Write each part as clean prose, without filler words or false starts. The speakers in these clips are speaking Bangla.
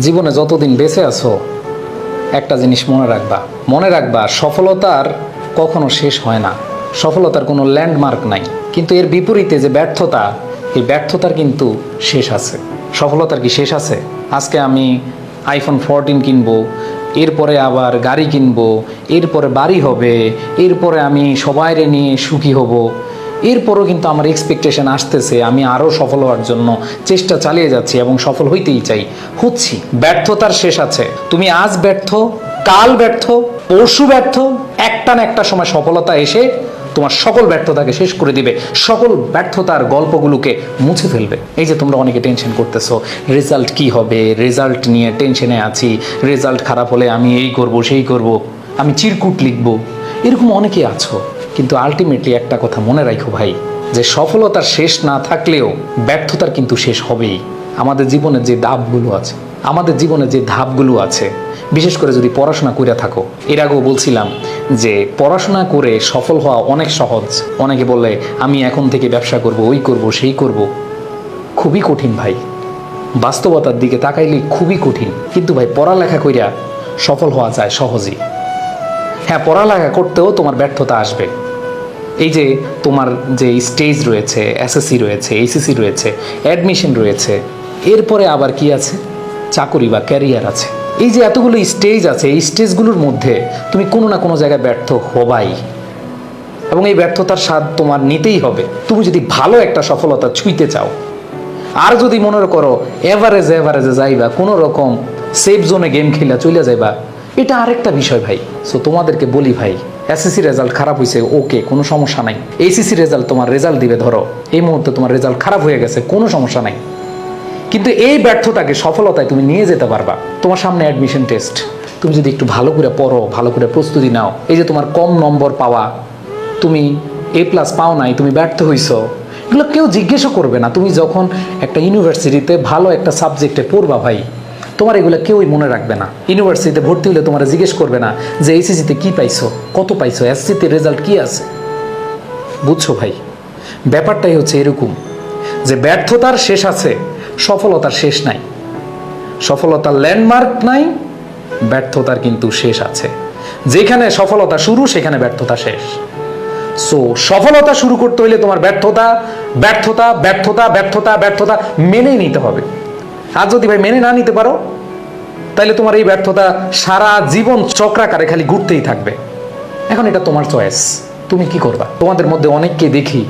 জীবনে যতদিন বেঁচে আছো একটা জিনিস মনে রাখবা সফলতার কখনো শেষ হয় না, সফলতার কোনো ল্যান্ডমার্ক নাই। কিন্তু এর বিপরীতে যে ব্যর্থতা, এই ব্যর্থতার কিন্তু শেষ আছে। সফলতার কি শেষ আছে? আজকে আমি আইফোন 14 কিনবো, এরপরে আবার গাড়ি কিনবো, এরপরে বাড়ি হবে, এরপরে আমি সবাইরে নিয়ে সুখী হব, এরপরও কিন্তু আমার এক্সপেকটেশন আসতেছে, আমি আরও সফল হওয়ার জন্য চেষ্টা চালিয়ে যাচ্ছি এবং সফল হইতেই চাই, হচ্ছি। ব্যর্থতার শেষ আছে। তুমি আজ ব্যর্থ, কাল ব্যর্থ, পরশু ব্যর্থ, একটা না একটা সময় সফলতা এসে তোমার সকল ব্যর্থতাকে শেষ করে দিবে, সকল ব্যর্থতার গল্পগুলোকে মুছে ফেলবে। এই যে তোমরা অনেকে টেনশন করতেছো, রেজাল্ট কি হবে, রেজাল্ট নিয়ে টেনশনে আছি, রেজাল্ট খারাপ হলে আমি এই করব সেই করব, আমি চিরকুট লিখবো, এরকম অনেকেই আছো। কিন্তু আলটিমেটলি একটা কথা মনে রাখো ভাই, যে সফলতার শেষ না থাকলেও ব্যর্থতার কিন্তু শেষ হবেই। আমাদের জীবনের যে ধাপগুলো আছে, বিশেষ করে যদি পড়াশোনা করে থাকো, এর আগেও বলছিলাম যে পড়াশোনা করে সফল হওয়া অনেক সহজ। অনেকে বলে আমি এখন থেকে ব্যবসা করব, ওই করব সেই করব, খুবই কঠিন ভাই। বাস্তবতার দিকে তাকাইলে খুবই কঠিন। কিন্তু ভাই পড়ালেখা কইরা সফল হওয়া যায় সহজেই। হ্যাঁ, পড়ালেখা করতেও তোমার ব্যর্থতা আসবে। এই যে তোমার যে স্টেজ রয়েছে, এসএসসি রয়েছে, এইচএসসি রয়েছে, অ্যাডমিশন রয়েছে, এরপরে আবার কি আছে, চাকরি বা ক্যারিয়ার আছে। এই যে এতগুলো স্টেজ আছে, এই স্টেজগুলোর মধ্যে তুমি কোনো না কোনো জায়গায় ব্যর্থ হবাই, এবং এই ব্যর্থতার স্বাদ তোমার নিতেই হবে তুমি যদি ভালো একটা সফলতা ছুঁইতে চাও। আর যদি মনে করো এভারেজে যাইবা, কোনো রকম সেফ জোনে গেম খেলা চলে যাইবা, এটা আরেকটা বিষয় ভাই। সো তোমাদেরকে বলি ভাই, এসএসসি রেজাল্ট খারাপ হয়েছে, ওকে, কোনো সমস্যা নাই। এইচএসসি রেজাল্ট তোমার রেজাল্ট দিবে, ধরো এই মুহূর্তে তোমার রেজাল্ট খারাপ হয়ে গেছে, কোনো সমস্যা নাই। কিন্তু এই ব্যর্থতাকে সফলতায় তুমি নিয়ে যেতে পারবা। তোমার সামনে অ্যাডমিশন টেস্ট, তুমি যদি একটু ভালো করে পড়ো, ভালো করে প্রস্তুতি নাও, এই যে তোমার কম নম্বর পাওয়া, তুমি A+ পাও নাই, তুমি ব্যর্থ হইছো, এগুলো কেউ জিজ্ঞেসও করবে না। তুমি যখন একটা ইউনিভার্সিটিতে ভালো একটা সাবজেক্টে পড়বা ভাই, তোমার এগুলো কেউই মনে রাখবে না। ইউনিভার্সিটিতে ভর্তি হলে তোমার জিজ্ঞেস করবে না যে এইচএসসিতে কি পাইছো, কত পাইছো, এসএসসিতে রেজাল্ট কি আছে। বুঝছো ভাই, ব্যাপারটাই হচ্ছে এরকম যে ব্যর্থতার শেষ আছে, সফলতার শেষ নাই। সফলতার ল্যান্ডমার্ক নাই, ব্যর্থতার কিন্তু শেষ আছে। যেখানে সফলতা শুরু সেখানে ব্যর্থতা শেষ। সো সফলতা শুরু করতে হলে তোমার ব্যর্থতা মেনেই নিতে হবে। আর যদি ভাই মেনে না নিতে পারো, তাহলে তোমার এই ব্যর্থতা সারা জীবন চক্রাকারে খালি ঘুরতেই থাকবে। এখন এটা তোমার চয়েস, তুমি কি করবা। তোমাদের মধ্যে অনেককে দেখি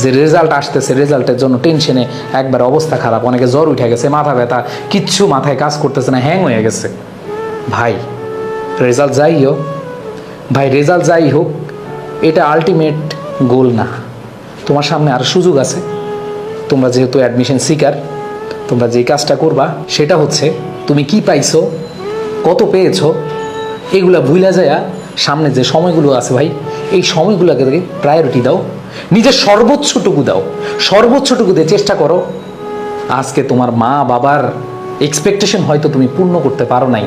যে রেজাল্ট আসতেছে, রেজাল্টের জন্য টেনশনে একবার অবস্থা খারাপ, অনেকে জ্বর উঠে গেছে, মাথা ব্যথা, কিচ্ছু মাথায় কাজ করতেছে না, হ্যাং হয়ে গেছে। ভাই রেজাল্ট যাই হোক, এটা আলটিমেট গোল না। তোমার সামনে আর সুযোগ আছে। তোমরা যেহেতু অ্যাডমিশন সিকার, তোমরা যে কাজটা করবা সেটা হচ্ছে তুমি কি পাইছো, কত পেয়েছো, এগুলা ভুলা যায় সামনে যে সময়গুলো আছে ভাই, এই সময়গুলোকে প্রায়োরিটি দাও, নিজের সর্বোচ্চটুকু দাও, সর্বোচ্চটুকু দিয়ে চেষ্টা করো। আজকে তোমার মা বাবার এক্সপেকটেশন হয়তো তুমি পূর্ণ করতে পারো নাই।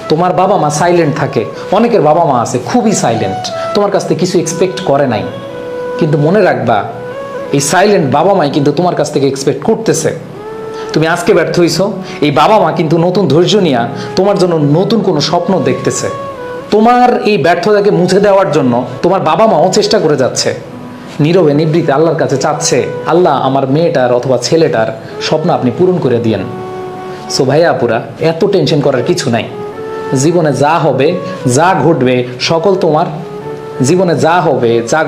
তোমার বাবা মা সাইলেন্ট থাকে, অনেকের বাবা মা আছে খুবই সাইলেন্ট, তোমার কাছ থেকে কিছু এক্সপেক্ট করে নাই। কিন্তু মনে রাখবা, এই সাইলেন্ট বাবা মাই কিন্তু তোমার কাছ থেকে এক্সপেক্ট করতেছে। তুমি আজকে ব্যর্থ হইছো, এই বাবা মা কিন্তু নতুন ধৈর্য নিয়ে তোমার জন্য নতুন কোনো স্বপ্ন দেখতেছে। তোমার এই ব্যর্থতাকে মুছে দেওয়ার জন্য তোমার বাবা মাও চেষ্টা করে যাচ্ছে, নীরবে নিবৃত্তে আল্লাহর কাছে চাচ্ছে, আল্লাহ আমার মেয়েটার অথবা ছেলেটার স্বপ্ন আপনি পূরণ করে দিয়েন। সো ভাইয়া আপুরা, এত টেনশন করার কিছু নাই। জীবনে যা হবে, যা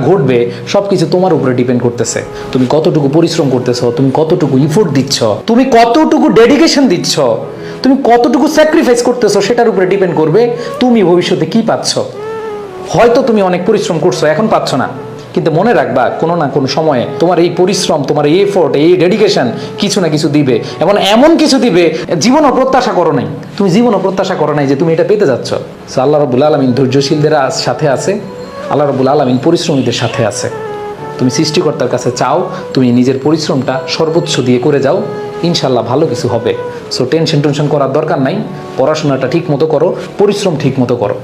ঘটবে, সব কিছু তোমার উপরে ডিপেন্ড করতেছে। তুমি কতটুকু পরিশ্রম করতেছো, তুমি কতটুকু ইফোর্ট দিচ্ছ, তুমি কতটুকু ডেডিকেশন দিচ্ছ, তুমি কতটুকু স্যাক্রিফাইস করতেছো, সেটার উপরে ডিপেন্ড করবে তুমি ভবিষ্যতে কি পাচ্ছ। হয়তো তুমি অনেক পরিশ্রম করছো, এখন পাচ্ছ না, কিন্তু মনে রাখবা কোনো না কোনো সময়ে তোমার এই পরিশ্রম, তোমার এই এফোর্ট, এই ডেডিকেশন কিছু না কিছু দিবে, এবং এমন কিছু দিবে জীবনও প্রত্যাশা করো নাই। তুমি জীবনও প্রত্যাশা করো নাই যে তুমি এটা পেতে যাচ্ছ। সো আল্লাহ রাব্বুল আলামিন ধৈর্যশীলদের সাথে আছে, আল্লাহ রাব্বুল আলামিন পরিশ্রমীদের সাথে আছে। তুমি সৃষ্টিকর্তার কাছে চাও, তুমি নিজের পরিশ্রমটা সর্বোচ্চ দিয়ে করে যাও, ইনশাল্লাহ ভালো কিছু হবে। সো টেনশন করার দরকার নাই, পড়াশোনাটা ঠিক মতো করো, পরিশ্রম ঠিক মতো করো।